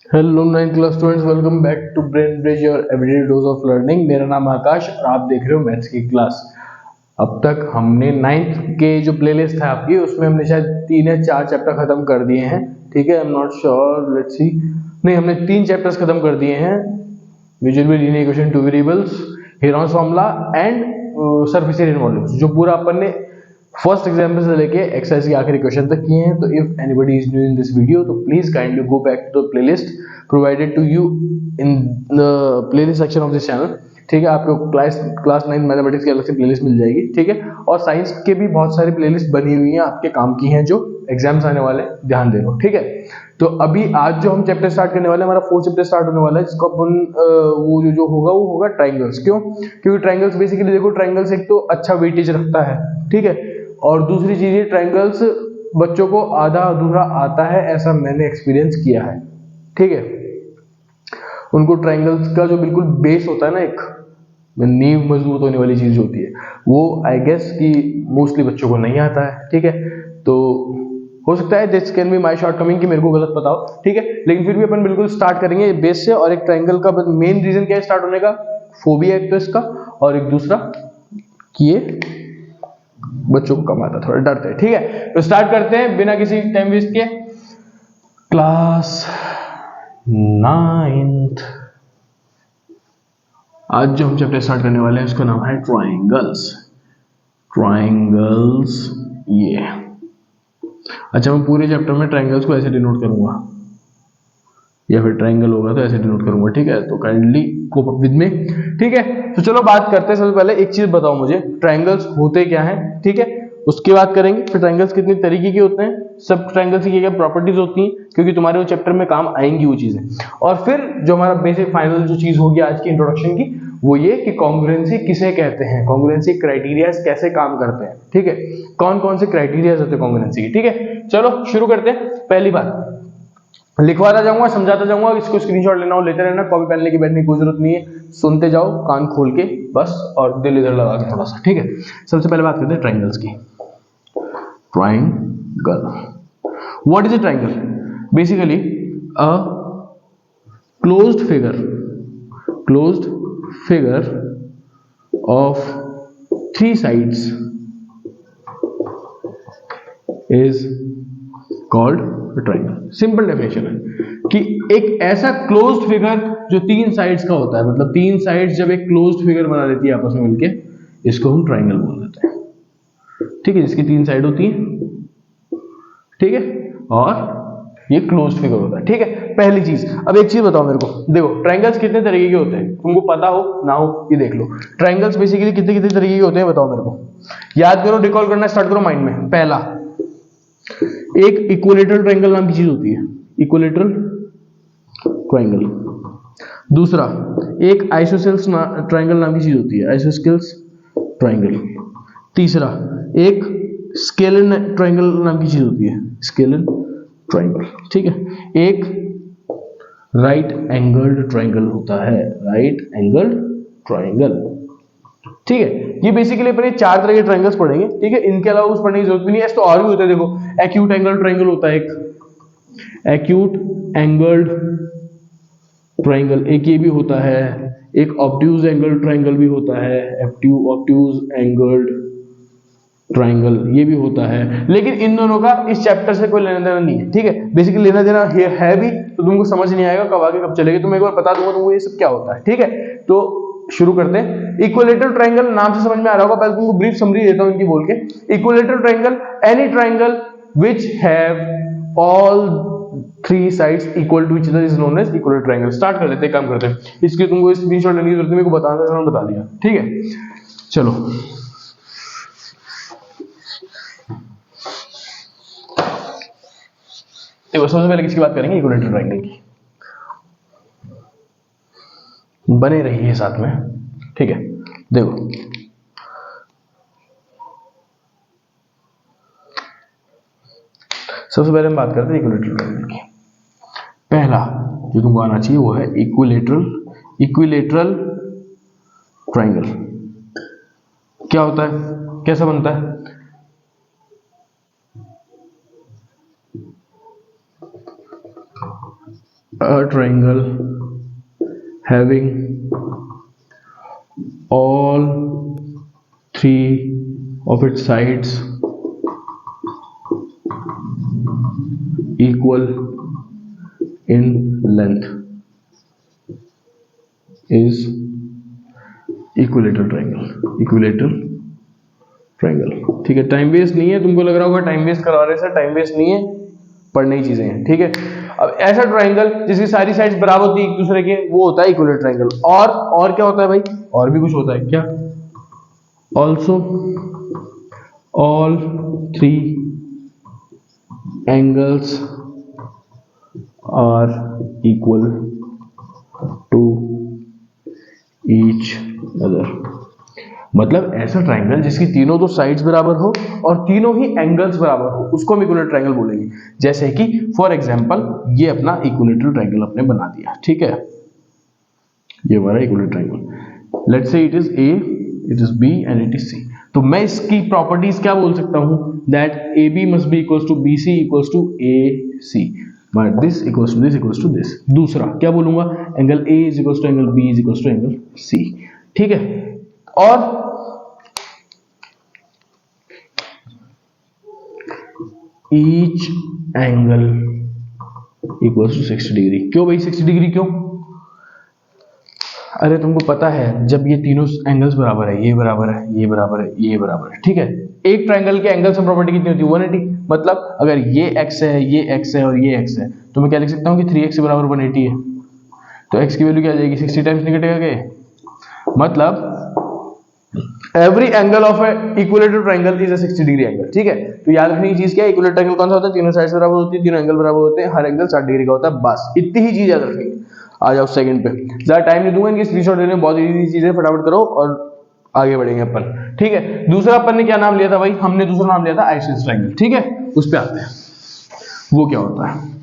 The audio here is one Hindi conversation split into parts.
Hello 9th class students, welcome back to Brain Bridge your everyday dose of learning. मेरा नाम आकाश और आप देख रहे हो मैथ्स की क्लास। अब तक हमने 9th के जो प्लेलिस्ट है आपकी, उसमें हमने शायद 3 या 4 चैप्टर खत्म कर दिए हैं। ठीक है, I am not sure, let's see. नहीं, हमने 3 चैप्टर्स खत्म कर दिए हैं। Visual linear equation, two variables, Heron's formula and surface area volumes, जो पूरा अपन ने फर्स्ट एग्जाम्पल से लेके एक्सरसाइज के आखिरी क्वेश्चन तक किए हैं। तो if anybody is new in this video, तो please kindly go back to the playlist provided to you in the playlist section of this channel. ठीक है, आपको क्लास 9 मैथमेटिक्स की अलग से प्लेलिस्ट मिल जाएगी। ठीक है, और साइंस के भी बहुत सारी प्लेलिस्ट बनी हुई हैं आपके काम की हैं, जो एग्जाम्स आने वाले हैं, ध्यान दे लो। ठीक है, तो अभी आज जो हम चैप्टर स्टार्ट करने वाले हैं, हमारा 4th चैप्टर स्टार्ट होने वाला है, जिसको अपन वो जो होगा वो होगा ट्राइंगल्स। क्यों? क्योंकि ट्राइंगल्स बेसिकली देखो, ट्राइंगल्स एक तो अच्छा वेटेज रखता है। ठीक है, और दूसरी चीज ये, ट्राइंगल्स बच्चों को आधा अधूरा आता है, ऐसा मैंने एक्सपीरियंस किया है। ठीक है, उनको ट्राइंगल्स का जो बिल्कुल बेस होता है ना, एक नींव मजबूत होने वाली चीज होती है, वो आई गेस कि मोस्टली बच्चों को नहीं आता है। ठीक है, तो हो सकता है this can be my shortcoming कि मेरे को गलत पता हो। ठीक है, लेकिन फिर भी अपन बिल्कुल स्टार्ट करेंगे बेस से। और एक ट्राइंगल का मेन रीजन क्या है स्टार्ट होने का? फोबिया एक तो इसका, और एक दूसरा कि ये बच्चों को कम आता, थोड़ा डरते हैं। ठीक है, तो स्टार्ट करते हैं बिना किसी टाइम वेस्ट के। क्लास 9th, आज जो हम चैप्टर स्टार्ट करने वाले हैं उसका नाम है ट्राइंगल्स। ट्राइंगल्स, ये अच्छा, मैं पूरे चैप्टर में ट्राइंगल्स को ऐसे डिनोट करूंगा, या फिर ट्राइंगल होगा तो ऐसे डिनोट करूंगा। ठीक है, तो kindly cope up with me. ठीक है, तो चलो बात करते हैं। सबसे पहले एक चीज बताओ मुझे, ट्राइंगल्स होते क्या हैं? ठीक है, उसकी बात करेंगे। फिर ट्राइंगल्स कितने तरीके के होते हैं, सब ट्राइंगल्स की क्या प्रॉपर्टीज होती हैं, क्योंकि तुम्हारे वो चैप्टर में काम आएंगी वो चीजें। और फिर जो हमारा बेसिक फाइनल जो चीज होगी आज की इंट्रोडक्शन की, वो ये कि कॉन्ग्रुएंसी किसे कहते हैं, कॉन्ग्रुएंसी क्राइटेरियाज कैसे काम करते हैं। ठीक है, कौन कौन से क्राइटेरियाज होते हैं कॉन्ग्रुएंसी के। ठीक है, चलो शुरू करते हैं। पहली बात, लिखवाता जाऊंगा, समझाता जाऊंगा, इसको स्क्रीनशॉट लेना हो लेते रहना, कॉपी पेन लेके बैठने की कोई जरूरत नहीं है, सुनते जाओ कान खोल के बस, और दिल इधर लगा के थोड़ा सा। ठीक है, सबसे पहले बात करते हैं ट्राइंगल्स की। Triangle, what is a triangle? Basically a closed figure of 3 sides is called triangle. Simple definition है कि एक ऐसा क्लोज्ड फिगर जो 3 साइड्स का होता है, मतलब 3 साइड्स जब एक क्लोज्ड फिगर बना लेती है आपस में मिलके, इसको हम ट्राइंगल बोल देते हैं। ठीक है, जिसकी 3 साइड होती है। ठीक है, और ये क्लोज्ड फिगर होता है। ठीक है, पहली चीज। अब एक चीज बताओ मेरे को, देखो ट्राइंगल्स कितने तरीके के होते हैं, तुमको पता हो ना हो ये देख लो। ट्राइंगल्स बेसिकली कितने कितने तरीके के होते हैं बताओ मेरे को, याद करो, रिकॉल करना स्टार्ट करो माइंड में। पहला, एक इक्विलेटरल ट्रायंगल नाम की चीज होती है, इक्विलेटरल ट्रायंगल। दूसरा, एक आइसोसेल्स ट्रायंगल नाम की चीज होती है, आइसोस्केल्स ट्रायंगल। तीसरा, एक स्केलन ट्रायंगल नाम की चीज होती है, स्केलन ट्रायंगल। ठीक है, एक राइट एंगल्ड ट्रायंगल होता है, राइट एंगल्ड ट्रायंगल। ठीक है, ये बेसिकली अपने 4 तरह के ट्रायंगल्स पढ़ेंगे। ठीक है, इनके अलावा कुछ पढ़ने की जरूरत भी नहीं है। तो और भी होते हैं, देखो एक्यूट एंगल ट्रायंगल होता है, एक एक्यूट एंगल्ड ट्रायंगल, एक ये भी होता है। एक ऑब्ट्यूज एंगल ट्रायंगल भी होता है, ऑब्ट्यूज एंगल्ड ट्रायंगल ये भी होता है। लेकिन इन दोनों का इस चैप्टर से कोई लेना देना नहीं है। ठीक है, बेसिकली लेना देना है भी तो तुमको समझ नहीं आएगा, कब आगे कब चलेगी। तुम एक बार बता दूंगा तुमको ये सब क्या होता है। ठीक है, तो शुरू करते हैं। इक्विलेटरल ट्रायंगल नाम से समझ में आ रहा होगा, पहले तुमको ब्रीफ समरी देता हूं इनकी बोल के। Equilateral triangle, any triangle which have all 3 sides equal to each other is known as equilateral triangle. Start कर लेते हैं, काम करते हैं। इसके तुमको स्क्रीनशॉट लेने की जरूरत नहीं, मेरे को बताना था, बता दिया। ठीक है, चलो देखो, सबसे पहले किसकी बात करेंगे, इक्विलेटरल ट्रायंगल की। बने रहिए साथ में। ठीक है, देखो सबसे पहले हम बात करते हैं इक्विलेटरल ट्रायंगल की। पहला जो तुमको आना चाहिए वो है इक्विलेटरल ट्रायंगल। क्या होता है, कैसा बनता है? a triangle having all three of its sides equal in length is equilateral triangle, equilateral triangle. ठीक है, टाइम वेस्ट नहीं है, तुमको लग रहा होगा टाइम वेस्ट करवा रहे हैं सर, टाइम वेस्ट नहीं है, पढ़ने की चीजें हैं। ठीक है, अब ऐसा ट्रायंगल जिसकी सारी साइड्स बराबर होती है एक दूसरे के, वो होता है इक्विलेटरल ट्रायंगल। और क्या होता है भाई, और भी कुछ होता है क्या, also all three angles are equal to each other. मतलब ऐसा ट्रायंगल जिसकी तीनों तो साइड्स बराबर हो और तीनों ही एंगल्स बराबर हो, उसको हम इक्विलेटरल ट्रायंगल बोलेंगे। जैसे कि फॉर एग्जांपल ये अपना इक्विलेटरल ट्रायंगल अपने बना दिया। ठीक है, ये हमारा equilateral triangle, let's say it is A, it is B and it is C. तो मैं इसकी प्रॉपर्टीज क्या बोल सकता हूं, that A B must be equals to B C equals to A C, but this equals to this equals to this. दूसरा क्या बोलूंगा, angle A is equals to angle B is equals to angle C. ठीक है, और each angle equals to 60 degree. क्यों भाई 60 डिग्री क्यों, अरे तुमको पता है जब ये तीनों एंगल्स बराबर है, ये बराबर है, ये बराबर है, ये बराबर है, ठीक है, एक ट्रायंगल के एंगल सम प्रॉपर्टी कितनी होती है, 180। मतलब अगर ये x है, ये x है और ये x है, तो मैं क्या लिख सकता हूँ कि 3x बराबर 180 है। तो x की वैल्यू क्या आ जाएगी, 60 टाइम्स निकलेगा क्या, मतलब every angle of A equilateral triangle is a 60 degree angle. ठीक है, तो याद रखने की चीज क्या है, इक्विलेटरल ट्रायंगल कौन सा होता है, तीनों साइड्स बराबर होती है, तीनों एंगल बराबर होते हैं, हर एंगल 60 डिग्री का होता है, बस इतनी ही चीज याद रखनी है। आ जाओ सेकंड पे, ज्यादा टाइम नहीं दूंगा, इनकी स्क्रीनशॉट लेने में, बहुत इजी चीजें, फटाफट करो और आगे बढ़ेंगे अपन। ठीक है, दूसरा अपन ने क्या नाम लिया था भाई, हमने दूसरा नाम लिया था आइसोसेलेस ट्रायंगल। ठीक है, उस पे आते हैं, वो क्या होता है।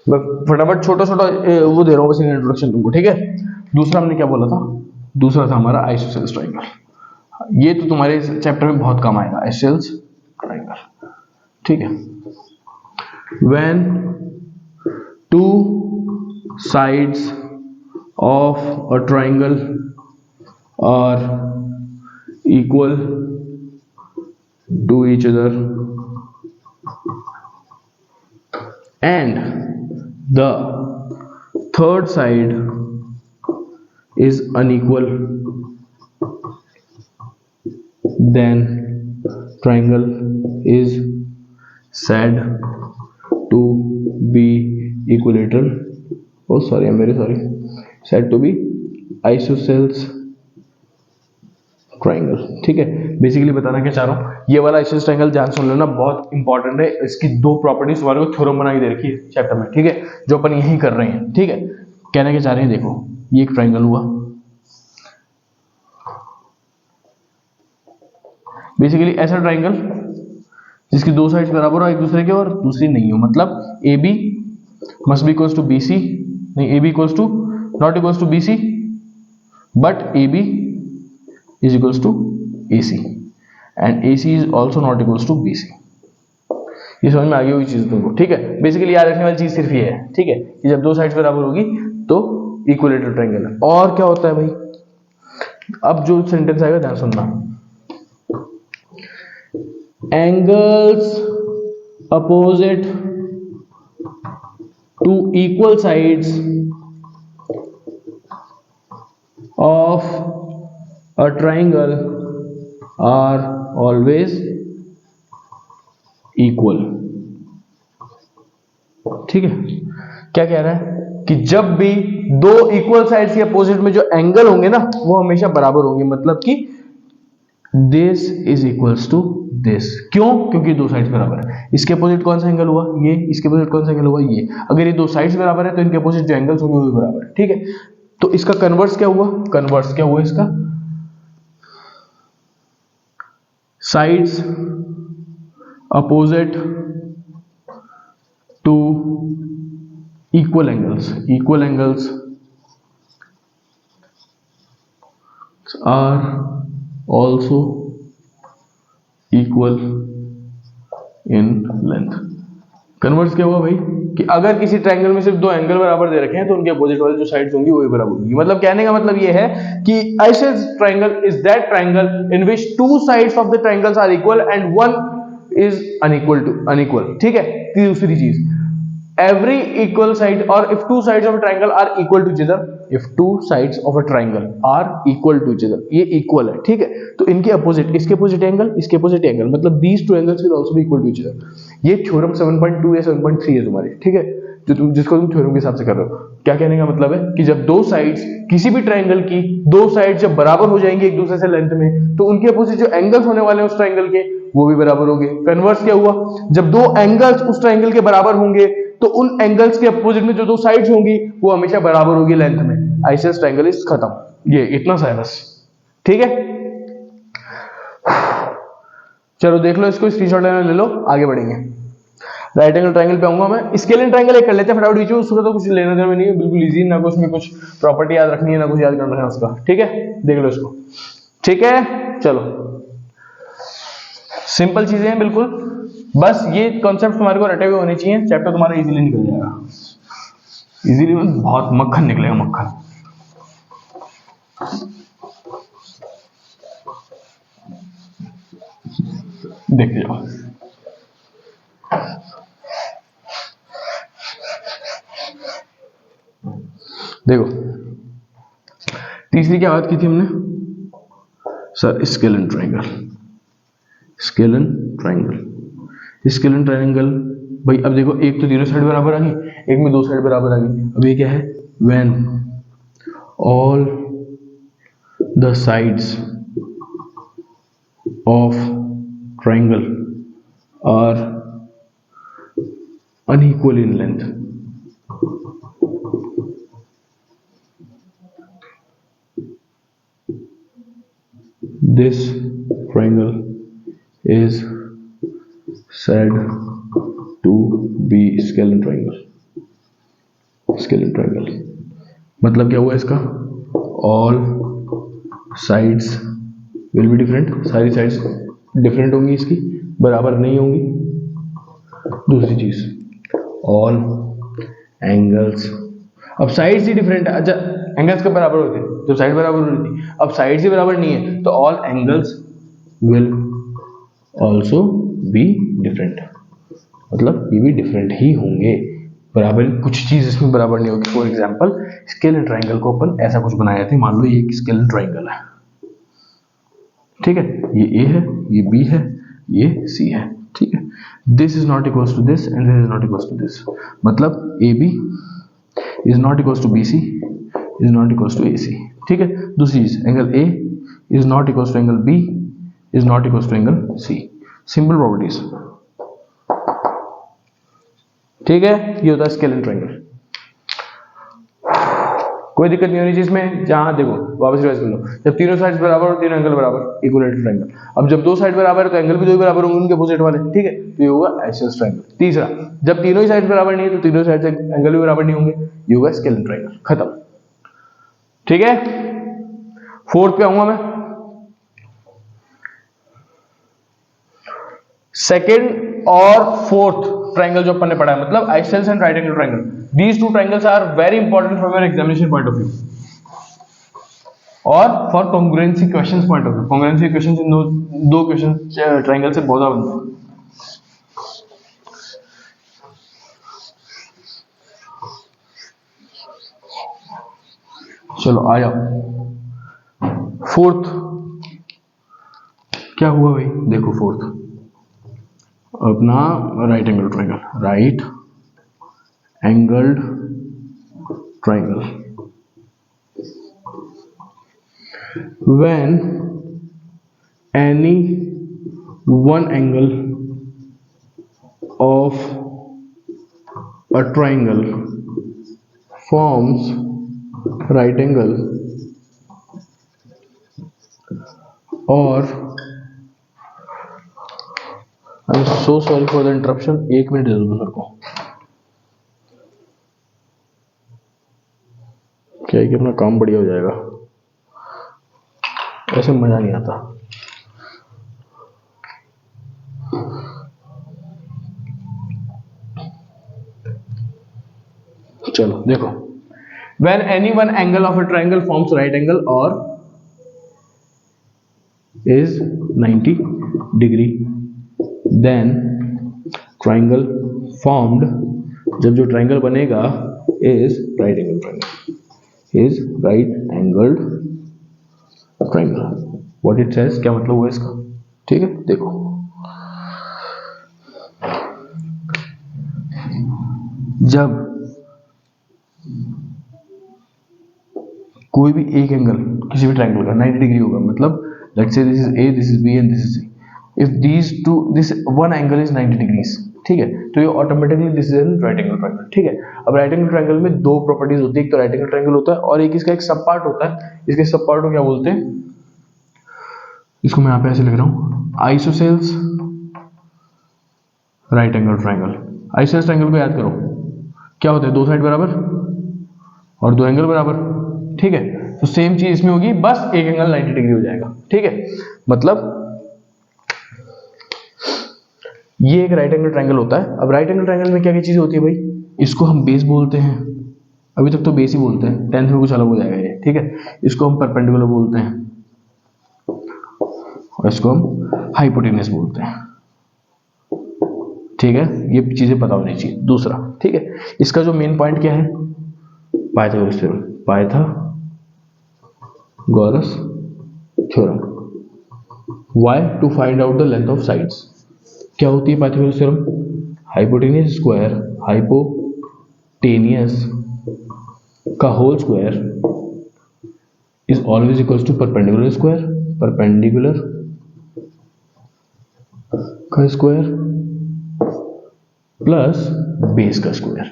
मैं फटाफट छोटा छोटा वो दे रहा हूँ बस इंट्रोडक्शन तुमको। ठीक है, दूसरा हमने क्या बोला था, दूसरा था हमारा आइसोसेलेस ट्रायंगल। ये तो तुम्हारे चैप्टर में बहुत काम आएगा, आइसोसेलेस ट्रायंगल। ठीक है, when two sides of a triangle are equal to each other and the third side is unequal, then triangle is said to be equilateral, oh sorry, I'm very sorry, said to be isosceles triangle. ठीक है, बेसिकली बताना क्या चाह रहा हूँ, ये वाला आइसोसेलेस ट्रायंगल ध्यान सुन लेना, बहुत इंपॉर्टेंट है। इसकी दो प्रॉपर्टीज तुम्हारे को थ्योरम बना के दे रखी है चैप्टर में। ठीक है, जो अपन यही कर रहे हैं। ठीक है, कहना क्या चाह रहे हैं, देखो ये एक ट्रायंगल हुआ, बेसिकली ऐसा ट्रायंगल जिसकी दो साइड्स बराबर हो एक दूसरे के और दूसरी नहीं हो, मतलब A B must be equals to B C, नहीं A B equals to not equals to B C, but A B is equals to AC and AC is also not equals to BC। ये समझ में आ गई हुई चीज तुमको। ठीक है, बेसिकली याद रखने वाली चीज सिर्फ ये है। ठीक है, कि जब दो साइड्स बराबर होगी तो इक्विलेटरल ट्रायंगल है। और क्या होता है भाई, अब जो सेंटेंस आएगा ध्यान सुनना, angles opposite to equal sides of a triangle are always equal। ठीक है, क्या कह रहा है कि जब भी दो इक्वल साइड्स के अपोजिट में जो एंगल होंगे ना, वो हमेशा बराबर होंगे। मतलब कि this is equals to this. क्यों, क्योंकि दो साइड्स बराबर है। इसके अपोजिट कौन सा एंगल हुआ, ये, इसके अपोजिट कौन सा एंगल हुआ, ये। अगर ये दो साइड्स बराबर है तो इनके अपोजिट जो एंगल्स होंगे वो भी बराबर है। ठीक है, तो इसका कन्वर्स क्या हुआ, कन्वर्स क्या हुआ इसका, sides opposite to equal angles are also equal in length. Converse क्या हुआ भाई कि अगर किसी ट्रायंगल में सिर्फ दो एंगल बराबर दे रखे हैं तो उनके अपोजिट वाली जो साइड्स होंगी वही बराबर होंगी। मतलब कहने का मतलब ये है कि isosceles triangle is that triangle in which two sides of the triangles are equal and one is unequal. ठीक है। दूसरी चीज, every equal side or if two sides of a triangle are equal to each other, if two sides of a triangle are equal to each other, ये equal है, ठीक है। तो इनके अपोजिट, इसके अपोजिट एंगल, इसके अपोजिट एंगल, मतलब these two angles will also be equal to each other। ये थ्योरम 7.2 या 7.3 है तुम्हारी, ठीक है, जिसको तुम थ्योरम के हिसाब से कर रहे हो। क्या कहने का मतलब है कि जब दो साइड्स किसी भी ट्राइंगल की दो साइड जब बराबर हो जाएंगे एक दूसरे से लेंथ में, तो उनके अपोजिट जो एंगल्स होने वाले हैं उस ट्राइंगल के वो भी बराबर होंगे। कन्वर्स क्या हुआ, जब दो एंगल्स उस ट्राइंगल के बराबर होंगे तो उन एंगल्स के अपोजिट में जो दो साइड्स होंगी वो हमेशा बराबर होगी लेंथ में। आइसोसेलेस ट्रायंगल इज खत्म। ये इतना सा है बस, ठीक है। चलो देख लो इसको, स्क्रीनशॉट ले लो, आगे बढ़ेंगे। राइट एंगल ट्रायंगल पे आऊंगा मैं। स्केलिन ट्रायंगल एक कर लेते हैं फटाफट बीच में, उसका तो कुछ लेना देना नहीं है, बिल्कुल इजी, ना कुछ में कुछ प्रॉपर्टी याद रखनी है ना कुछ याद करना है उसका, ठीक है। देख लो इसको, ठीक है। चलो सिंपल चीजें हैं बिल्कुल, बस ये कॉन्सेप्ट तुम्हारे को रटे हुए होने चाहिए, चैप्टर तुम्हारा इजीली निकल जाएगा। इजीली बहुत मक्खन निकलेगा, मक्खन। देख जाओ, देखो तीसरी क्या बात की थी हमने sir, scalene triangle. Scalene triangle, scalene triangle भाई अब देखो, एक तो तीनों साइड बराबर आ गई, एक में दो साइड बराबर आ गई। अब ये क्या है, when all the sides of triangle are unequal in length, this triangle is said to be scalene triangle। Scalene triangle मतलब क्या हुआ इसका, all sides will be different, सारी साइड्स डिफरेंट होंगी, इसकी बराबर नहीं होंगी। दूसरी चीज, ऑल एंगल्स, अब साइड्स ही डिफरेंट है। अच्छा, एंगल्स कब बराबर होते हैं, जब साइड बराबर हो रही थी। अब साइड्स ही बराबर नहीं है तो all angles will also be different, मतलब ये भी डिफरेंट ही होंगे, बराबर कुछ चीज इसमें बराबर नहीं होगी। फॉर एग्जांपल स्केलिन ट्रायंगल को अपन ऐसा कुछ बनाया थे, मान लो ये एक स्केलिन ट्रायंगल है, ठीक है, ये ए है, ये बी है, ये सी है, ठीक है। This is not equal to this and this is not equal to this, मतलब A B is not equal to B C is not equal to A C, ठीक है। दूसरी चीज, angle A is not equal to angle B is not equal to angle C. Simple properties, ठीक है। ये होता है स्केलिन ट्रायंगल। कोई दिक्कत नहीं होनी चीज में। जहां देखो वापस रिवाइज कर लो, जब तीनों साइड बराबर और तीनों एंगल बराबर, इक्विलेटरल ट्रायंगल। अब जब दो साइड बराबर है तो एंगल भी दो ही बराबर होंगे उनके अपोजिट वाले, ठीक है, तो ये होगा आइसोसेलेस ट्रायंगल। तीसरा, जब तीनों ही साइड बराबर नहीं है तो तीनों साइड से एंगल भी बराबर नहीं होंगे, ये होगा स्केलिन ट्रायंगल। खत्म, ठीक है। फोर्थ पे आऊंगा मैं। सेकेंड और फोर्थ ट्रायंगल जो अपन ने पढ़ा है, मतलब isosceles and right angle triangle, these two triangles are very important from your examination point of view और for congruency questions point of view. Congruency questions इन दो क्वेश्चन ट्रायंगल से बहुत ज्यादा बनते हैं। चलो आ जाओ फोर्थ। क्या हुआ भाई, देखो फोर्थ अपना right angle triangle, right angled triangle. When any one angle of a triangle forms right angle or I'm so sorry for the interruption, एक मिनट दे दो सर को। क्या है कि अपना काम बढ़िया हो जाएगा, ऐसे मजा नहीं आता। चलो देखो, when any one angle of a triangle forms right angle or is 90 degree, then triangle formed, जब जो ट्राइंगल बनेगा is right angle triangle, is right angled triangle. What it says, क्या मतलब हुआ इसका? ठीक है, देखो जब कोई भी एक एंगल किसी भी ट्राइंगल का 90 डिग्री होगा, मतलब let's say this is A, this is B and this is C, if this one angle is 90 degrees, ठीक है, तो ये automatically this is an right angle triangle, ठीक है। अब राइट एंगल ट्राइंगल में दो प्रॉपर्टीज होती है, एक तो राइट एंगल ट्राइंगल होता है और एक इसका एक सब पार्ट होता है। इसके सब पार्ट को क्या बोलते हैं, इसको मैं यहाँ पे ऐसे लिख रहा हूँ, isosceles right angle triangle. Isosceles triangle को याद करो, क्या होता है, दो साइड बराबर और दो एंगल बराबर, ठीक है। तो सेम चीज इसमें होगी, बस एक एंगल 90 डिग्री हो जाएगा, ठीक है। मतलब ये एक राइट एंगल ट्रायंगल होता है। अब राइट एंगल ट्रायंगल में क्या क्या चीजें होती है भाई, इसको हम बेस बोलते हैं, अभी तक तो बेस ही बोलते हैं, 10th में कुछ अलग हो जाएगा ये, ठीक है। इसको हम परपेंडिकुलर बोलते हैं और इसको हम हाइपोटेन्यूस बोलते हैं, ठीक है। ये चीजें पता होनी चाहिए। दूसरा, ठीक है, इसका जो मेन पॉइंट क्या है, Pythagoras theorem, Pythagoras theorem. Why, to find out the length of sides. क्या होती है Pythagoras theorem, hypotenuse square, hypotenuse का whole square is always equals to perpendicular square, perpendicular का स्क्वायर प्लस बेस का स्क्वायर,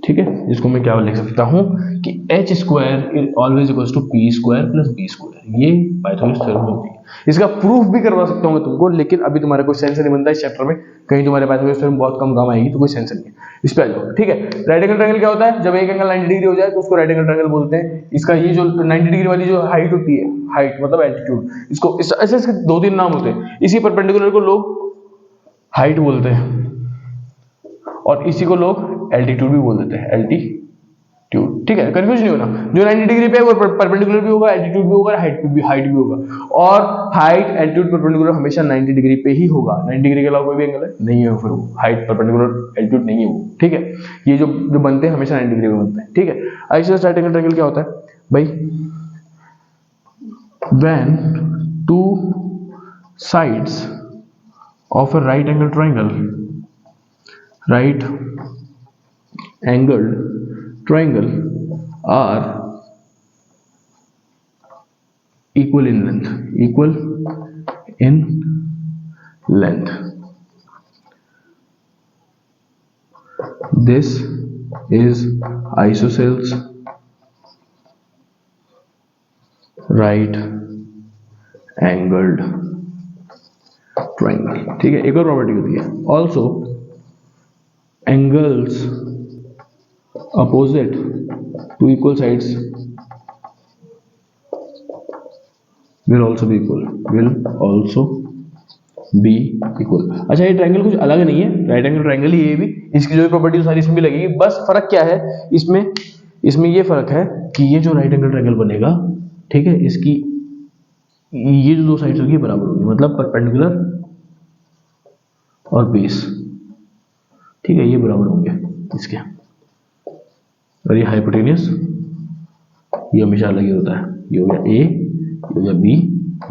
ठीक है। इसको मैं क्या लिख सकता हूं कि h square is always equals to p square plus b square. ये पाइथागोरस थ्योरम होती है। इसका प्रूफ भी करवा सकता हूं मैं तुमको, लेकिन अभी तुम्हारे कोई सेंस नहीं बनता इस चैप्टर में, कहीं तुम्हारे पाइथागोरस थ्योरम बहुत कम काम आएगी, तो कोई सेंस नहीं है। इस पे आ जाओ, ठीक है। राइट एंगल ट्रायंगल क्या होता है, जब एक एंगल 90 डिग्री हो जाए तो उसको राइट एंगल ट्रायंगल बोलते हैं। इसका ये जो 90 डिग्री वाली जो हाइट होती है, हाइट मतलब एल्टीट्यूड, इसको ऐसे इसके दो तीन नाम होते हैं। इसी परपेंडिकुलर को लोग हाइट बोलते हैं और इसी को लोग एल्टीट्यूड भी बोल देते हैं, एल्टीट्यूड, ठीक है। कंफ्यूज नहीं होना, जो 90 डिग्री पे है वो परपेंडिकुलर भी होगा, एल्टीट्यूड भी होगा, हाइट भी होगा। और हाइट, एल्टीट्यूड, परपेंडिकुलर हमेशा 90 डिग्री पे ही होगा। 90 डिग्री के अलावा कोई भी एंगल है नहीं है, फिर वो हाइट, परपेंडिकुलर, एल्टीट्यूड नहीं है वो, ठीक है। ये जो बनते हैं हमेशा 90 डिग्री में बनते हैं, ठीक है। आइसोसेलेस राइट एंगल ट्रायंगल क्या होता है भाई, when two sides of a right angle triangle, right angled triangle are equal in length, this is isosceles right angled triangle, ठीक है। एक और प्रॉपर्टी होती है, also angles opposite to equal sides will also be equal, अच्छा ये ट्रायंगल कुछ अलग नहीं है, राइट एंगल ट्रायंगल ही ये भी, इसकी जो प्रॉपर्टी सारी इसमें भी लगेगी। बस फर्क क्या है इसमें ये फर्क है कि ये जो राइट एंगल ट्रायंगल बनेगा, ठीक है, इसकी ये जो दो साइड्स होगी बराबर होगी, मतलब परपेंडिकुलर और बेस, ठीक है, ये बराबर होंगे इसके। और ये हाइपोटेन्यूस, ये हमेशा अलग ही होता है, ये हो गया ए, ये हो गया बी,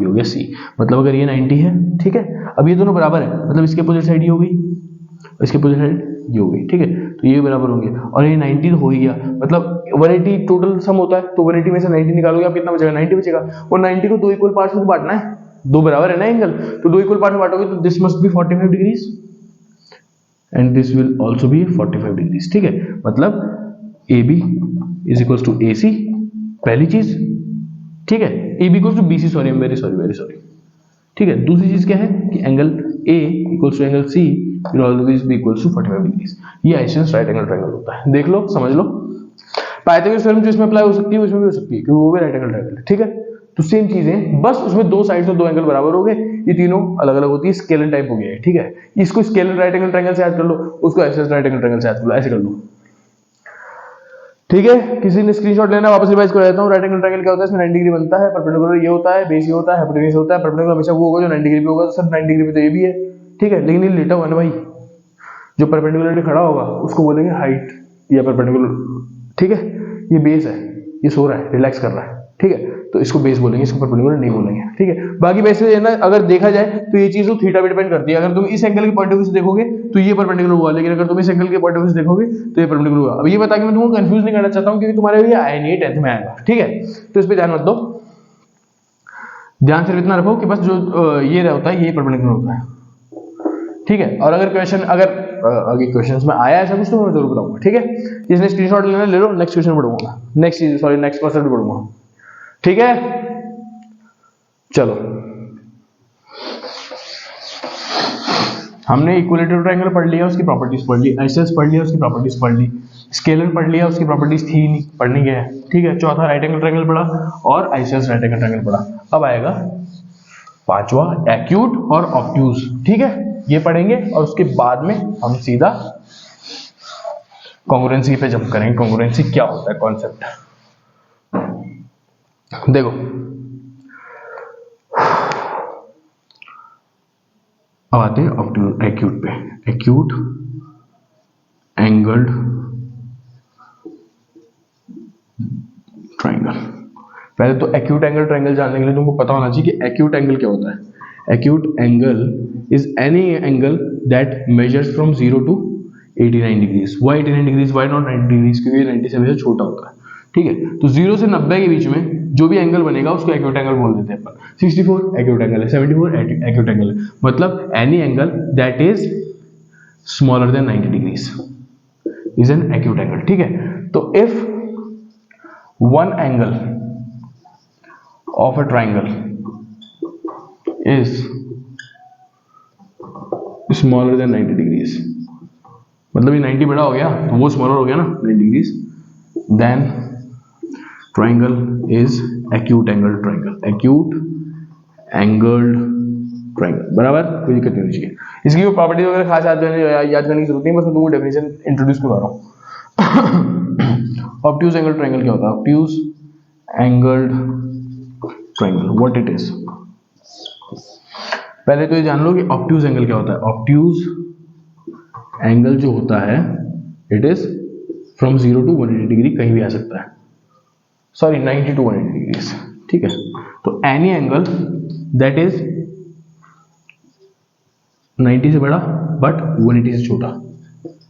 ये हो गया सी। मतलब अगर ये 90 है, ठीक है, अब ये दोनों बराबर है, मतलब इसके अपोजिट साइड ये हो गई और इसके अपोजिट साइड ये हो गई, ठीक है, तो ये बराबर होंगे। और ये 90 हो ही गया, मतलब 180 टोटल सम होता है, तो 180 में से 90 निकालोगे आप, कितना बचेगा, 90 बचेगा। और 90 को दो इक्वल पार्ट्स में बांटना है, दो बराबर है ना एंगल, तो दो इक्वल पार्ट में बांटोगे तो this must be 45 degrees and this will also be 45 degrees, ठीक है। मतलब AB is equals to AC, पहली चीज, ठीक है। AB equals to BC, sorry very sorry, ठीक है। दूसरी चीज क्या है कि angle A equals to angle C will always be equals to 45 degrees। ये आइसोसेलेस राइट एंगल ट्रायंगल होता है, देख लो, समझ लो। पाइथागोरस थ्योरम जो इसमें अप्लाई हो सकती है उसमें भी हो सकती है, क्योंकि वो भी राइट एंगल ट्रायंगल है, ठीक है। तो सेम चीजें, बस उसमें दो साइड्स और दो एंगल बराबर हो गए, ये तीनों अलग अलग होती है, स्केलर टाइप हो गया है, ठीक है। इसको स्केलर राइट एंगल ट्रायंगल से याद कर लो, उसको आइसोसेलेस राइट एंगल ट्रायंगल से याद कर लो, ऐसे कर लो। ठीक है, किसी ने स्क्रीनशॉट लेना, वापस रिवाइज कर देता हूँ। राइट एंगल ट्रायंगल क्या होता है, इसमें 90 डिग्री बनता है, परपेंडिकुलर ये होता है, बेस ये होता है, हाइपोटेन्यूज होता है। परपेंडिकुलर हमेशा वो होगा जो 90 डिग्री पे होगा, तो सर 90 डिग्री पे तो ये भी है, ठीक है, लेकिन ये लेटा हुआ है ना भाई, जो परपेंडिकुलरली खड़ा होगा उसको बोलेंगे हाइट या परपेंडिकुलर, ठीक है। ये बेस है, ये सो रहा है, रिलैक्स कर रहा है, ठीक है, तो इसको बेस बोलेंगे, इसको परपेंडिकुलर नहीं बोलेंगे, ठीक है। बाकी वैसे ना अगर देखा जाए तो ये चीज तो थीटा पे डिपेंड करती है। अगर तुम इस एंगल के पॉइंट ऑफ व्यू से देखोगे तो ये परपेंडिकुलर हुआ, लेकिन अगर तुम इस एंगल के पॉइंट ऑफ व्यू से देखोगे तो ये परपेंडिकुलर हुआ। अब ये बता के मैं तुमको कंफ्यूज नहीं करना चाहता हूँ, क्योंकि तुम्हारे ये आया नहीं, 10th में आएगा, ठीक है, तो इस पर ध्यान मत दो। ध्यान सिर्फ इतना रखो कि बस जो ये होता है ये परपेंडिकुलर होता है, ठीक है। और अगर क्वेश्चन आगे क्वेश्चंस में आया ऐसा कुछ तो मैं जरूर बताऊंगा, ठीक है। जिसने स्क्रीनशॉट लेना ले लो, नेक्स्ट क्वेश्चन पढ़ूंगा, नेक्स्ट क्वेश्चन भी पढ़ूंगा, ठीक है। चलो, हमने इक्विलेटरल ट्रायंगल पढ़ लिया, उसकी प्रॉपर्टीज पढ़ ली, आइसोसेलेस पढ़ लिया, उसकी प्रॉपर्टीज पढ़ ली, स्केलर पढ़ लिया, उसकी प्रॉपर्टीज थी नहीं, पढ़ने गया है, ठीक है। चौथा राइट एंगल ट्रायंगल पढ़ा और आइसोसेलेस राइट एंगल ट्रायंगल पढ़ा। अब आएगा पांचवा एक्यूट और ऑब्ट्यूज, ठीक है, ये पढ़ेंगे और उसके बाद में हम सीधा कॉन्ग्रुएंसी पे जंप करेंगे। कॉन्ग्रुएंसी क्या होता है, कॉन्सेप्ट देखो। अब आते हैं ऑब्ट्यूज एक्यूट पे। एक्यूट एंगल्ड ट्रायंगल, पहले तो एक्यूट एंगल ट्रायंगल जानने के लिए तुमको पता होना चाहिए कि एक्यूट एंगल क्या होता है। Acute angle is any angle that measures from 0 to 89 degrees. Why 89 degrees, why not 90 degrees, क्योंकि 90 से हमेशा छोटा होता है, ठीक है। तो 0 से 90 के बीच में जो भी एंगल बनेगा उसको एक्यूट एंगल बोल देते हैं अपन। 64 एक्यूट एंगल है, 74 एक्यूट एंगल है, मतलब any angle that is smaller than 90 degrees is an acute angle, ठीक है। तो if one angle of a triangle is smaller than 90 degrees, मतलब ये 90 बड़ा हो गया तो वो स्मॉलर हो गया ना 90 degrees, then triangle is acute angle triangle, acute angled triangle, बराबर, कोई दिक्कत नहीं होनी चाहिए। इसकी कोई प्रॉपर्टी वगैरह खास याद करने की जरूरत नहीं, बस मैं तुमको डेफिनेशन इंट्रोड्यूस करवा रहा हूँ। ऑब्ट्यूज एंगल ट्राइंगल क्या होता है, obtuse angled triangle, what it is. पहले तो ये जान लो कि ऑब्ट्यूज एंगल क्या होता है। ऑब्ट्यूज एंगल जो होता है it is from 0 to 180 degree, कहीं भी आ सकता है, सॉरी 90 to 180 डिग्रीज, ठीक है। तो एनी एंगल दैट इज 90 से बड़ा बट 180 से छोटा,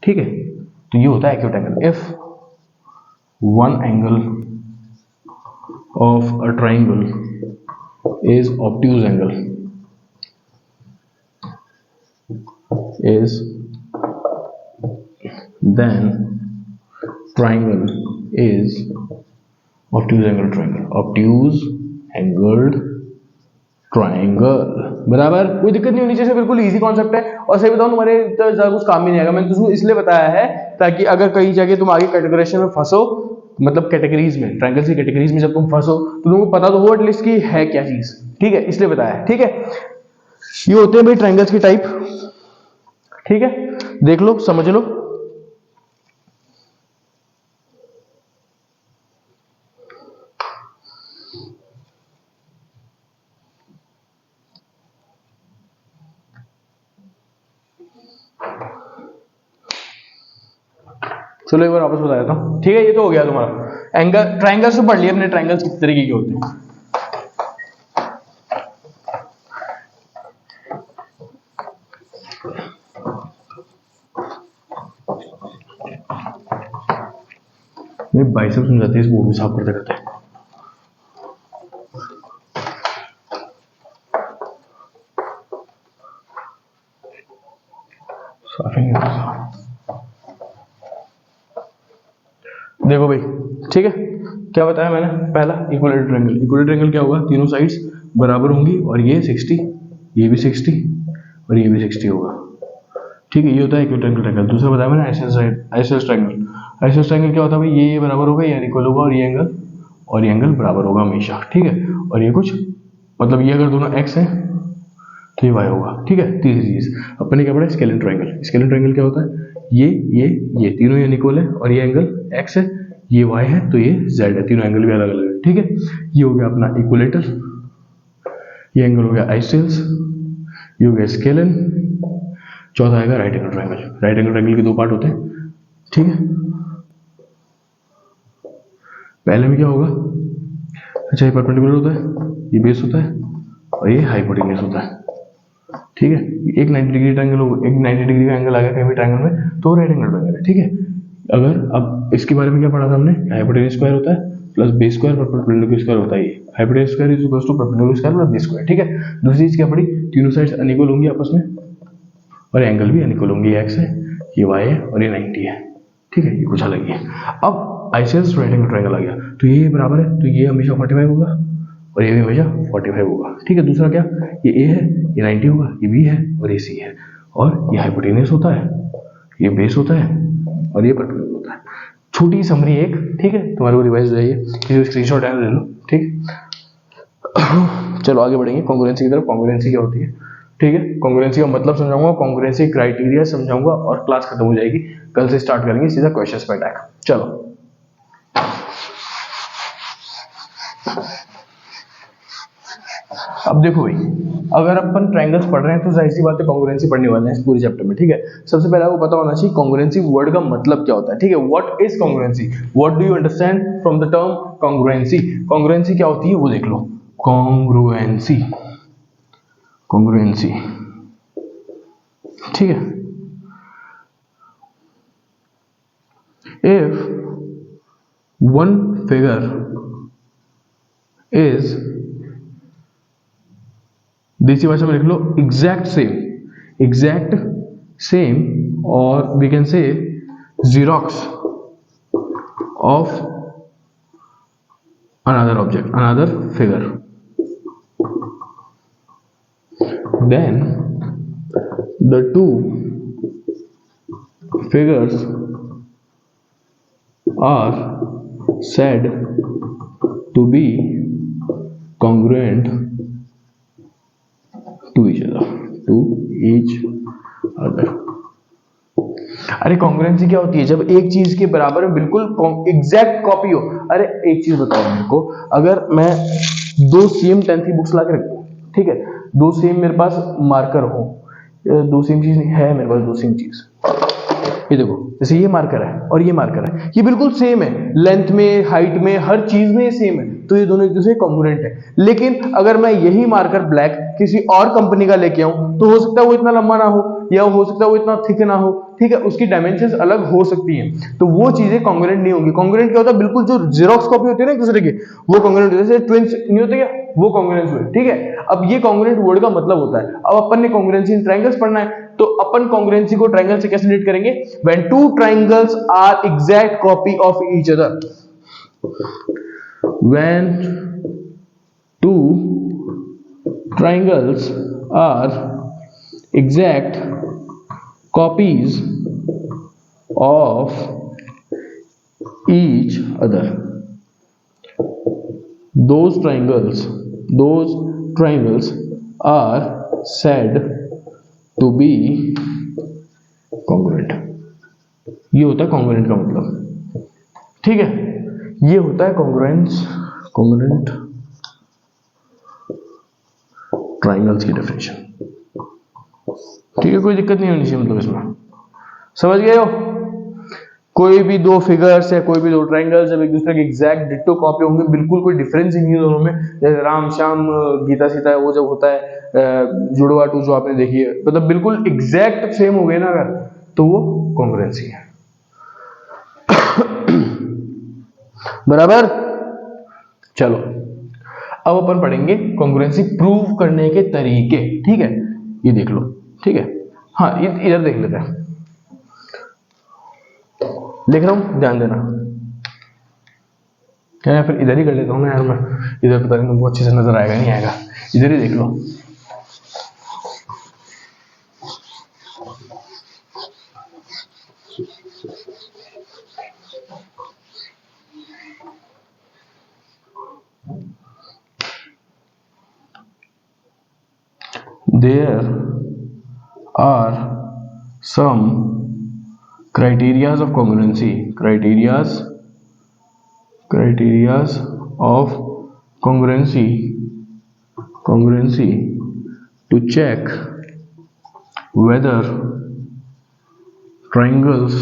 ठीक है, तो ये होता है acute angle. If one angle of a triangle is obtuse angle is then triangle is obtuse angle triangle, obtuse angled triangle, बराबर, कोई दिक्कत नहीं होनी चाहिए, बिल्कुल इजी कॉन्सेप्ट है। और सही बताऊं तुम्हारे तो ज्यादा कुछ काम ही नहीं आएगा, मैंने तुझको इसलिए बताया है ताकि अगर कहीं जगह तुम आगे कैटेगराइजेशन में फंसो, मतलब कैटेगरीज में, ट्रायंगल की कैटेगरीज में जब तुम फंसो तो तुमको पता तो हो एटलीस्ट की है क्या चीज, ठीक है, इसलिए बताया, ठीक है। ये होते हैं भाई ट्रायंगल्स की टाइप, ठीक है, देख लो समझ लो। चलो एक बार वापस बता देता हूं, ठीक है। ये तो हो गया तुम्हारा एंगल, ट्रायंगल्स तो पढ़ लिया अपने, ट्रायंगल्स किस तरीके के होते हैं। मेरे बाइसेप्स में जाते हैं, इस बोर्ड को साफ करते रहते हैं। देखो भाई, ठीक है, क्या बताया मैंने, पहला इक्विलेटरल ट्रायंगल। इक्विलेटरल ट्रायंगल क्या होगा, तीनों साइड्स बराबर होंगी और ये 60, ये भी 60 और ये भी 60 होगा, ठीक है, ये होता है इक्विलेटरल ट्रायंगल। दूसरा बताया मैंने आइसोसेलेस ट्रायंगल। आइसोसेलेस ट्रायंगल क्या होता है भाई, ये बराबर होगा, ये इक्वल होगा और ये एंगल बराबर होगा हमेशा, ठीक है। और ये कुछ मतलब ये अगर दोनों x है तो ये y होगा, ठीक है। तीसरी चीज अपन ने क्या पढ़ा, स्केलेन ट्रायंगल। स्केलेन ट्रायंगल क्या होता है, ये तीनों अनइक्वल है और ये एंगल x है, ये y है तो ये z है, तीनों एंगल भी अलग अलग है, ठीक है। ये हो गया अपना इक्विलेटर, ये एंगल हो गया आइसोसेल्स, ये हो गया स्केलन, चौथा आएगा right angle triangle. Right angle triangle के दो पार्ट होते हैं, ठीक है। पहले में क्या होगा, अच्छा ये परपेंडिकुलर होता है, ये बेस होता है और ये हाइपोटेन्यूज होता है, ठीक है। एक 90 डिग्री ट्रायंगल होगा, एक 90 डिग्री का एंगल आ गया कहीं भी ट्रायंगल में तो राइट एंगल ट्रायंगल है, ठीक है। अगर अब इसके बारे में क्या पढ़ा था हमने, हाइपोटेन्यूज स्क्वायर होता है plus base square perpendicular square होता है, ये hypotenuse square is equal to perpendicular square plus base square, ठीक है। दूसरी चीज क्या पढ़ी, तीनों साइड्स अनइक्वल होंगी आपस में और एंगल भी अनइक्वल होंगे, ये x है, ये y है और ये 90 है, ठीक है। ये कुछ अलग ही है। अब आइसोसेल्स राइट एंगल ट्रायंगल आ गया तो ये बराबर है तो ये हमेशा 45 होगा और ये भी हमेशा 45 होगा, ठीक है। दूसरा क्या, ये a है, ये 90 होगा, ये b है और ये c है, और ये हाइपोटेन्यूज होता है, ये बेस होता है और ये परपेंडिकुलर होता है। छोटी समरी एक, ठीक है, तुम्हारे को रिवाइज हो जाइए, किसी स्क्रीनशॉट ले लो, ठीक। चलो आगे बढ़ेंगे कॉन्ग्रुएंसी की तरफ। कॉन्ग्रुएंसी क्या होती है, ठीक है। कॉन्ग्रुएंसी का मतलब समझाऊंगा, कॉन्ग्रुएंसी क्राइटेरिया समझाऊंगा और क्लास खत्म हो जाएगी। कल से स्टार्ट करेंगे सीधा क्वेश्चंस पे अटैक। चलो अब देखो भाई, अगर अपन ट्रायंगल्स पढ़ रहे हैं तो जाहिर सी बात है कॉन्ग्रुएंसी पढ़ने वाले हैं इस पूरे चैप्टर में, ठीक है। सबसे पहले आपको पता होना चाहिए कॉन्ग्रुएंसी वर्ड का मतलब क्या होता है, ठीक है। What is congruency, what do you understand from the term congruency. Congruency क्या होती है वो देख लो। कॉन्ग्रुएंसी, कॉन्ग्रुएंसी, ठीक है। इफ वन फिगर इज, देसी भाषा में लिख लो एग्जैक्ट सेम, एग्जैक्ट सेम, और we can say xerox of another object, another figure, then the two figures are said to be congruent to each other, to each other। अरे कॉन्ग्रुएंसी क्या होती है, जब एक चीज के बराबर में बिल्कुल एग्जैक्ट कॉपी हो। अरे एक चीज बताओ मेरे को, अगर मैं दो सेम 10th की बुक्स ला के रख दूं, ठीक है, दो सेम मेरे पास मार्कर हो, दो सेम चीज नहीं है मेरे पास, दो सेम चीज, ये देखो जैसे ये मार्कर है और ये मार्कर है, ये बिल्कुल सेम है, लेंथ में, हाइट में, हर चीज में ये सेम है, तो ये दोनों एक दूसरे कॉन्ग्रुएंट है। लेकिन अगर मैं यही मार्कर ब्लैक किसी और कंपनी का लेके आऊं तो हो सकता है वो इतना लंबा ना हो, या हो सकता है वो इतना थिक ना हो, ठीक है, उसकी डायमेंशंस अलग हो सकती हैं, तो वो चीजें कॉन्ग्रुएंट नहीं होंगी। कॉन्ग्रुएंट क्या होता है, बिल्कुल जो जेरॉक्स कॉपी होती है ना एक दूसरे की, वो कॉन्ग्रुएंट होते हैं। जैसे ट्विंस नहीं होते क्या, वो कॉन्ग्रुएंस हुए, ठीक है। अब ये कॉन्ग्रुएंट वर्ड का मतलब होता है। अब अपन ने कॉन्ग्रुएंसी इन ट्रायंगल्स पढ़ना है, तो अपन कॉन्ग्रुएंसी को ट्रायंगल से कैसे रिलेट करेंगे, when two triangles are exact copy of each other, when two triangles are exact copies of each other, those triangles are said to be congruent। ये होता है कॉन्ग्रुएंट का मतलब, ठीक है। ये होता है कॉन्ग्रुएंस, कॉन्ग्रुएंट ट्राइंगल्स की डेफिनेशन, ठीक है। कोई दिक्कत नहीं होनी चाहिए मतलब इसमें, समझ गए हो। कोई भी दो फिगर्स है, कोई भी दो ट्राइंगल्स जब एक दूसरे के एग्जैक्ट डिट्टो कॉपी होंगे, बिल्कुल कोई डिफरेंस ही नहीं है दोनों में, जैसे राम श्याम गीता सीता है, वो जब होता है जुड़वा टू जो आपने देखी है, मतलब बिल्कुल एग्जैक्ट सेम हो गए ना अगर, तो वो कॉन्ग्रुएंसी है। बराबर। चलो अब अपन पढ़ेंगे कॉन्ग्रुएंसी प्रूव करने के तरीके, ठीक है। ये देख लो, ठीक है। हाँ इधर देख लेते हैं, लिख रहा हूं ध्यान देना, क्या फिर इधर ही कर लेता हूं ना यार मैं, इधर पता नहीं तुमको अच्छे से नजर आएगा नहीं आएगा, इधर ही देख लो। There are some criterias of congruency, criterias criterias of congruency to check whether triangles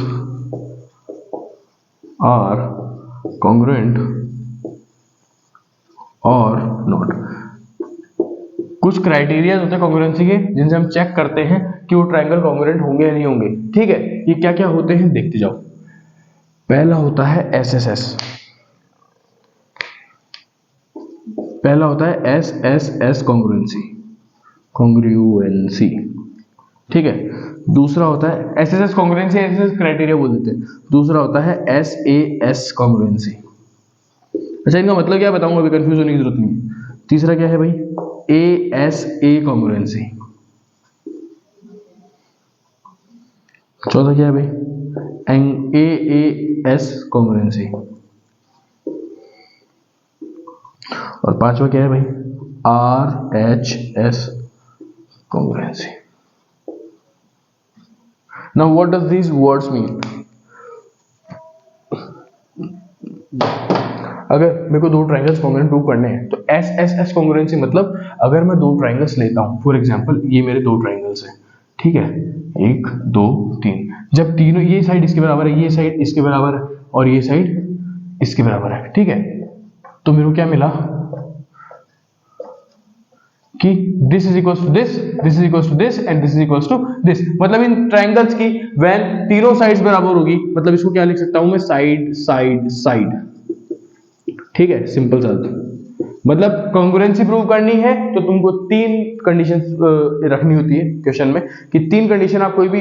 are congruent or not। कुछ क्राइटेरिया होते हैं कॉन्ग्रुएंसी के जिनसे हम चेक करते हैं कि वो ट्रायंगल कॉन्ग्रुएंट होंगे या नहीं होंगे। ठीक है, ये क्या क्या होते हैं देखते जाओ। पहला होता है SSS, पहला होता है SSS कॉन्ग्रुएंसी। ठीक है, दूसरा होता है SSS कॉन्ग्रुएंसी, SSS क्राइटेरिया बोल देते हैं। दूसरा होता है SAS कॉन्ग्रुएंसी। अच्छा, इनका मतलब क्या बताऊंगा, अभी कंफ्यूज होने की जरूरत नहीं है। तीसरा क्या है भाई, ASA कॉन्ग्रुएंसी। चौथा क्या है भाई, AAS कॉन्ग्रुएंसी। और पांचवा क्या है भाई, RHS congruency. Now what does these words mean. अगर मेरे को दो ट्रायंगल्स कॉन्ग्रुएंट प्रूव करने हैं तो SSS कॉन्ग्रुएंसी मतलब अगर मैं दो ट्रायंगल्स लेता हूं, फॉर एग्जांपल ये मेरे दो ट्रायंगल्स हैं, ठीक है, 1 2 3, जब तीनों, ये साइड इसके बराबर है, ये साइड इसके बराबर है और ये साइड इसके बराबर है, ठीक है, तो मेरे को क्या मिला कि this is equals to this, this is equals to this and this is equals to this. मतलब इन ट्रायंगल्स की व्हेन तीनों साइड्स बराबर होगी, मतलब इसको क्या लिख सकता हूं मैं, साइड साइड साइड। ठीक है, सिंपल सा। मतलब कॉन्ग्रुएंसी प्रूव करनी है तो तुमको तीन कंडीशन रखनी होती है क्वेश्चन में, कि तीन कंडीशन आप कोई भी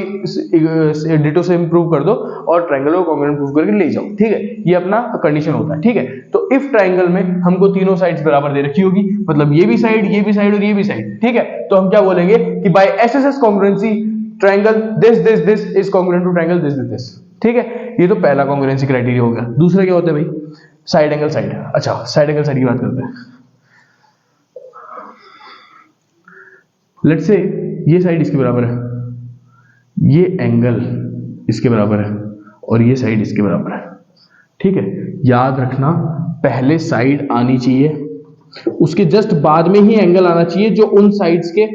डिटो से प्रूव कर दो और ट्रायंगल को कॉन्ग्रुएंट प्रूव करके ले जाओ। ठीक है, ये अपना कंडीशन होता है। ठीक है, तो इफ ट्रायंगल में हमको तीनों साइड्स बराबर दे रखी होगी, मतलब ये भी साइड, ये भी साइड और ये भी साइड, ठीक है, तो हम क्या बोलेंगे कि by SSS congruency triangle this this this is congruent to triangle this this this. ठीक है, ये तो पहला कॉन्ग्रुएंसी क्राइटेरिया हो गया। दूसरा क्या होता है भाई, साइड एंगल साइड। अच्छा, साइड एंगल साइड की बात करते हैं। लेट्स से ये साइड इसके बराबर है, ये एंगल इसके बराबर है और ये साइड इसके बराबर है। ठीक है, याद रखना पहले साइड आनी चाहिए, उसके जस्ट बाद में ही एंगल आना चाहिए जो उन साइड्स के,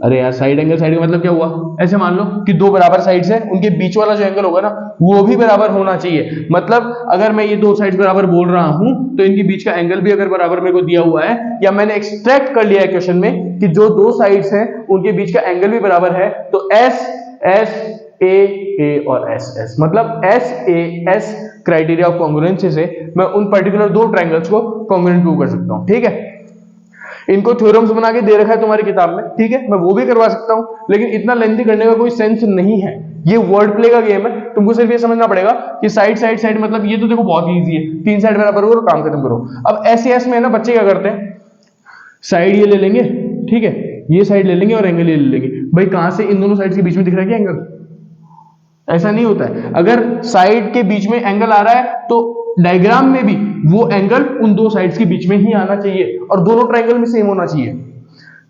अरे यार साइड एंगल साइड का मतलब क्या हुआ, ऐसे मान लो कि दो बराबर साइड्स हैं, उनके बीच वाला जो एंगल होगा ना वो भी बराबर होना चाहिए। मतलब अगर मैं ये दो साइड्स बराबर बोल रहा हूं तो इनके बीच का एंगल भी अगर बराबर मेरे को दिया हुआ है, या मैंने एक्सट्रैक्ट कर लिया है क्वेश्चन में कि जो दो साइड्स हैं उनके बीच का एंगल भी बराबर है, तो एस एस ए और एस एस, मतलब S A S criteria of congruency से मैं उन पर्टिकुलर दो ट्रायंगल्स को कॉन्ग्रुएंट प्रूव कर सकता हूं। ठीक है, इनको थ्योरम्स बना के दे रखा है तुम्हारी किताब में, ठीक है, मैं वो भी करवा सकता हूं, लेकिन इतना लेंथी करने का कोई सेंस नहीं है। ये वर्ड प्ले का गेम है, तुमको सिर्फ ये समझना पड़ेगा कि साइड साइड साइड, मतलब ये तो देखो बहुत इजी है, तीन साइड बराबर करो, काम खत्म करो। अब एस में ना बच्चे क्या करते हैं, साइड ये ले लेंगे, ठीक है, ये साइड ले लेंगे और एंगल ये ले लेंगे। भाई कहां से इन दोनों साइड के बीच में दिख रहा है क्या एंगल? ऐसा नहीं होता है। अगर साइड के बीच में एंगल आ रहा है तो डायग्राम में भी वो एंगल उन दो साइड्स के बीच में ही आना चाहिए और दोनों ट्रायंगल में सेम होना चाहिए,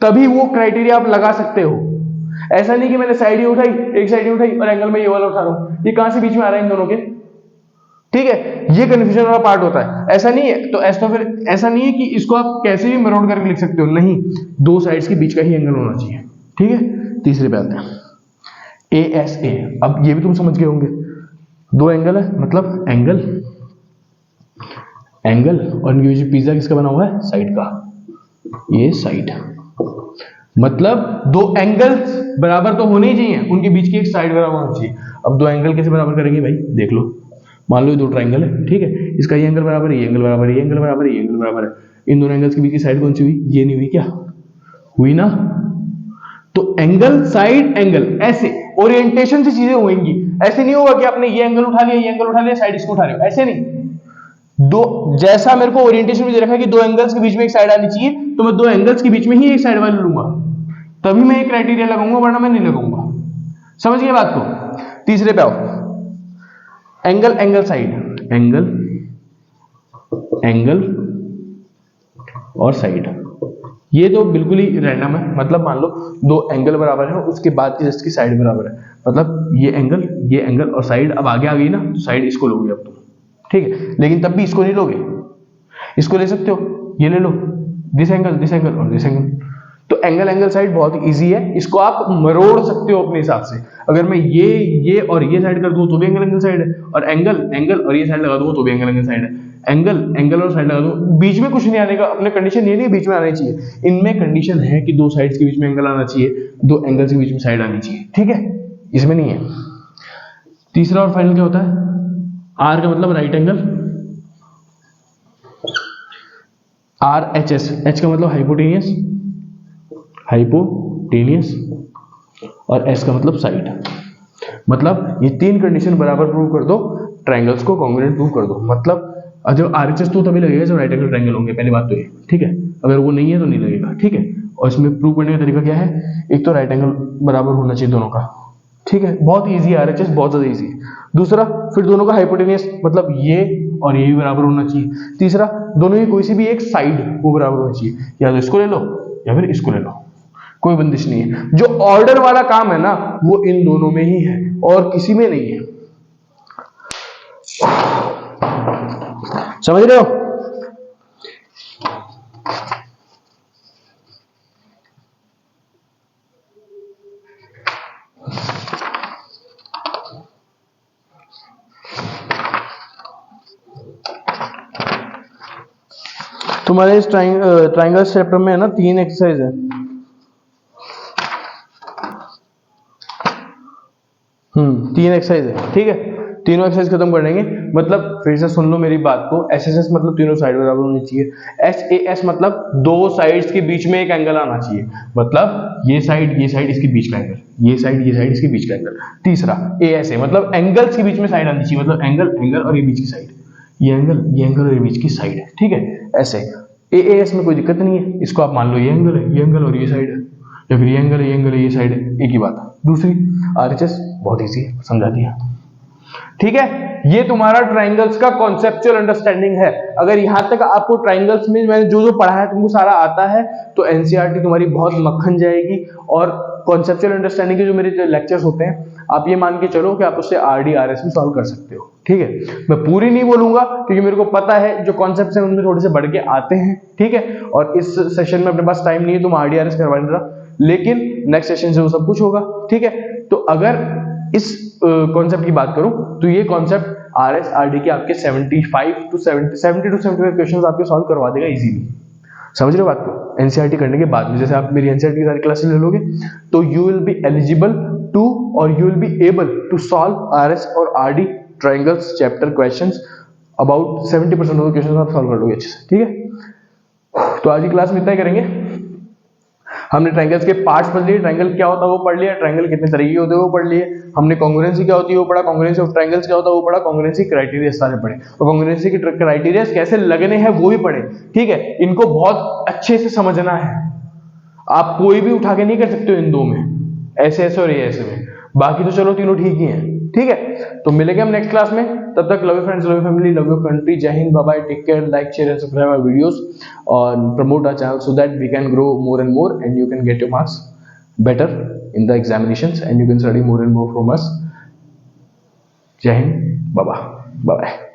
तभी वो क्राइटेरिया आप लगा सकते हो। ऐसा नहीं कि मैंने साइड ही उठाई, एक साइड ही उठाई और एंगल में ये वाला उठा रहा हूं, ये कहां से बीच में आ रहा है इन दोनों के? ठीक है, ये कंफ्यूजन वाला पार्ट होता है। ऐसा नहीं है, तो ऐसा फिर ऐसा नहीं है कि इसको आप कैसे भी मरोड़ करके लिख सकते हो, नहीं, दो साइड्स के बीच का ही एंगल होना चाहिए। ठीक है, तीसरे पे आते हैं, ASA। अब ये भी तुम समझ गए होंगे, दो एंगल है, मतलब एंगल एंगल और इनके बीच पिज्जा किसका बना हुआ है, साइड का, ये साइड, मतलब दो एंगल्स बराबर तो होने ही चाहिए, उनके बीच की एक साइड बराबर होनी चाहिए। अब दो एंगल कैसे बराबर करेंगे भाई, देख लो, मान लो ये दो ट्रायंगल है, ठीक है, इसका ये एंगल बराबर है, ये एंगल बराबर है, ये एंगल बराबर है, ये एंगल बराबर है, इन दोनों एंगल्स के बीच की साइड कौन सी हुई, ये नहीं हुई क्या, हुई ना? तो एंगल साइड एंगल, ऐसे ओरिएंटेशन से चीजें होंगी। ऐसे नहीं होगा कि आपने ये एंगल उठा लिया, ये एंगल उठा लिया, साइड इसको उठा रहे हो, ऐसे नहीं। दो, जैसा मेरे को ओरिएंटेशन में दे रखा है कि दो एंगल्स के बीच में एक साइड आनी चाहिए, तो मैं दो एंगल्स के बीच में ही एक साइड वाले लूंगा, तभी मैं एक क्राइटेरिया लगाऊंगा, वरना मैं नहीं लगाऊंगा। समझ गए बात को? तीसरे पे आओ, angle angle side, angle angle और साइड, ये तो बिल्कुल ही रैंडम है। मतलब मान लो दो एंगल बराबर है, उसके बाद की जस्ट की साइड बराबर है, मतलब ये एंगल और साइड अब आगे आ गई ना, तो साइड इसको लोगे अब तुम, ठीक है, लेकिन तब भी इसको नहीं लोगे, इसको ले सकते हो, ये ले लो, दिस एंगल और दिस एंगल। तो एंगल एंगल साइड बहुत इजी है, इसको आप मरोड़ सकते हो अपने हिसाब से। अगर मैं ये और ये साइड कर दूं तो भी एंगल एंगल साइड है, और एंगल और ये साइड लगा दूं तो भी एंगल एंगल साइड है। एंगल और साइड लगा दूं, बीच में कुछ नहीं आने का, अपने कंडीशन ये नहीं बीच में आना चाहिए, इनमें कंडीशन है कि दो साइड्स के बीच में एंगल आना चाहिए, दो एंगल्स के बीच में साइड आनी चाहिए, ठीक है, इसमें नहीं है। तीसरा और फाइनल क्या होता है, आर का मतलब right angle, R H S, H का मतलब हाइपोटेनियस, और एस का मतलब साइड। मतलब ये तीन कंडीशन बराबर प्रूव कर दो, ट्रायंगल्स को कॉन्ग्रुएंट प्रूव कर दो। मतलब जब आरएचएस तो तभी लगेगा जब राइट एंगल ट्रायंगल होंगे, पहली बात तो ये, ठीक है, अगर वो नहीं है तो नहीं लगेगा, ठीक है। और इसमें प्रूव करने का तरीका क्या है, एक तो राइट एंगल बराबर होना चाहिए दोनों का, ठीक है, बहुत इजी है, आरएचएस बहुत ज्यादा इजी है। दूसरा, फिर दोनों का हाइपोटेनियस, मतलब ये और ये भी बराबर होना चाहिए। तीसरा, दोनों की कोई सी भी एक साइड वो बराबर होना चाहिए, या तो इसको ले लो या फिर इसको ले लो, कोई बंदिश नहीं है। जो ऑर्डर वाला काम है ना वो इन दोनों में ही है और किसी में नहीं है, समझ रहे हो। तुम्हारे इस ट्राइंगल चैप्टर में है ना 3 एक्सरसाइज है, तीन एक्सरसाइज है, ठीक है। तीनों एक्सरसाइज खत्म कर लेंगे। मतलब फिर से सुन लो मेरी बात को, एस एस एस मतलब तीनों साइड बराबर होनी चाहिए, एस ए एस मतलब दो साइड्स के बीच में एक एंगल आना चाहिए, मतलब ये साइड इसके बीच का एंगल, ये साइड इसके बीच का एंगल। तीसरा ए एस ए मतलब एंगल्स के बीच में साइड आनी चाहिए, मतलब एंगल और ये बीच की साइड, ये एंगल और ये बीच की साइड है, ठीक है। ऐसे ए एस में कोई दिक्कत नहीं है, इसको आप मान लो ये एंगल और ये साइड है, या फिर ये एंगल ये साइड है, एक ही बात है। दूसरी आरएचएस बहुत इजी है, समझा दिया, ठीक है। ये तुम्हारा ट्राइंगल्स का कॉन्सेप्चुअल अंडरस्टैंडिंग है। अगर यहां तक आपको ट्राइंगल्स में मैंने जो जो पढ़ा है तुमको सारा आता है तो एनसीईआरटी तुम्हारी बहुत मक्खन जाएगी। और कॉन्सेप्चुअल अंडरस्टैंडिंग के जो मेरे जो लेक्चर्स होते हैं, आप ये मान के चलो कि आप उससे आरडी आरएस भी सॉल्व कर सकते हो, ठीक है। मैं पूरी नहीं बोलूंगा क्योंकि मेरे को पता है जो कॉन्सेप्ट्स हैं उनमें थोड़े से बढ़ के आते हैं, ठीक है। और इस सेशन में अपने पास टाइम नहीं है तुम आरडी आरएस करवा लेना, लेकिन नेक्स्ट सेशन से वो सब कुछ होगा, ठीक है। तो अगर इस कॉन्सेप्ट की बात करूं तो ये कॉन्सेप्ट आरएस आरडी के आपके 70 टू 75 क्वेश्चंस आपके सॉल्व करवा देगा इजीली, समझ रहे हो बात को। एनसीईआरटी करने के बाद में जैसे आप मेरी एनसीईआरटी की सारी क्लासेस ले लोगे तो you will be eligible to और you will be able to solve RS और RD triangles chapter questions, about 70% of the questions आप सॉल्व कर लोगे अच्छे से, ठीक है। तो आज की क्लास में इतना ही करेंगे। हमने ट्रायंगल्स के पार्ट्स पढ़ लिए, ट्रायंगल क्या होता है वो पढ़ लिया, ट्रायंगल कितने तरीके होते हैं वो पढ़ लिए, हमने कांग्रुएंसी क्या होती है वो पढ़ा, कांग्रुएंसी ऑफ ट्रायंगल्स क्या होता है वो पढ़ा, कांग्रुएंसी क्राइटेरिया सारे पढ़े, और कांग्रुएंसी के क्राइटेरिया कैसे लगने हैं वो भी पढ़े, ठीक है। इनको बहुत अच्छे से समझना है, आप कोई भी उठा के नहीं कर सकते हो इन दो में, ऐसे ऐसे और ये ऐसे में, बाकी तो चलो तीनों ठीक ही हैं, ठीक है। तो मिलेंगे हम नेक्स्ट क्लास में, तब तक love you friends, love you family, love you country, जय हिंद, bye bye, take care, like share and subscribe our videos और promote our channel so that we can grow more and more and you can get your marks better in the examinations and you can study more and more from us. जय हिंद, बाय बाय।